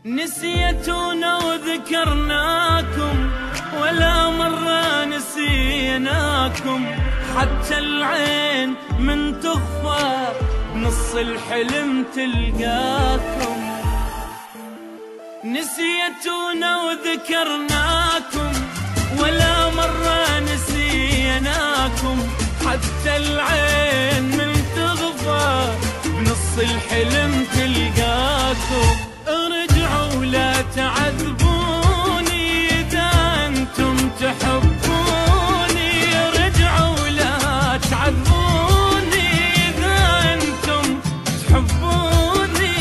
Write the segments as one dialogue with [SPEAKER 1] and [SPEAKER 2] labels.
[SPEAKER 1] نسيتونا وذكرناكم ولا مرة نسيناكم، حتى العين من تغفى نص الحلم تلقاكم. نسيتونا وذكرناكم ولا مرة نسيناكم، حتى العين من تغفى بنص الحلم تلقاكم. ارجعوا لا تعذبوني إذا أنتم تحبوني، ارجعوا لا تعذبوني إذا أنتم تحبوني.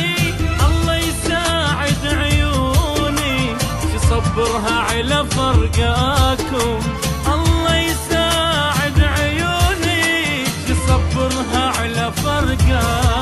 [SPEAKER 1] الله يساعد عيوني يصبرها على فرقاكم، الله يساعد عيوني يصبرها على فرقاكم.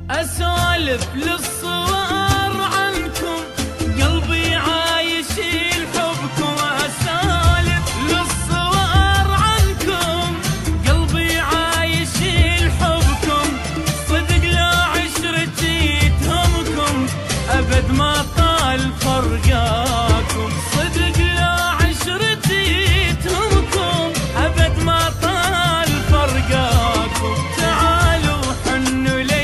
[SPEAKER 1] أسولف للصور عنكم قلبي عايش الحبكم، أسولف للصور عنكم قلبي عايش الحبكم. صدق لا عشرتي تهمكم أبد ما طال فرقاكم، صدق لا عشرتي تهمكم أبد ما طال فرقاكم. تعالوا حنوا لي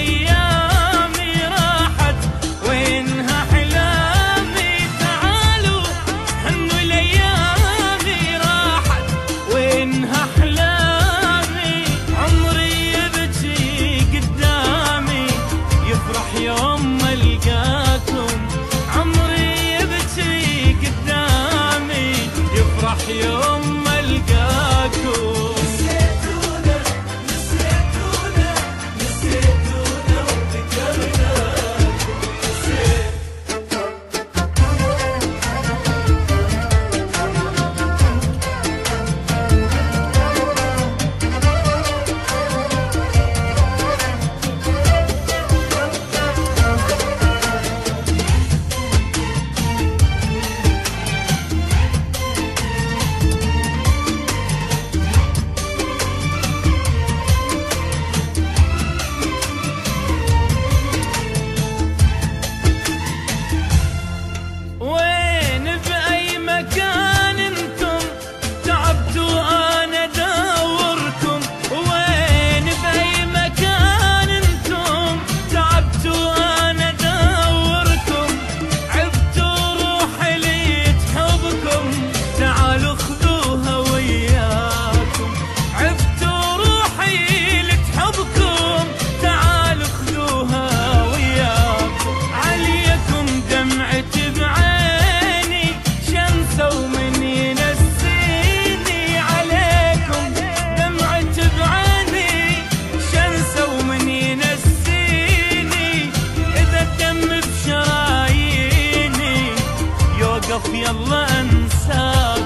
[SPEAKER 1] يوم ملقاكم، عمري يبكي قدامي يفرح يوم ملقاكم. نسيتونا نسيتونا نسيتونا يلا انساك.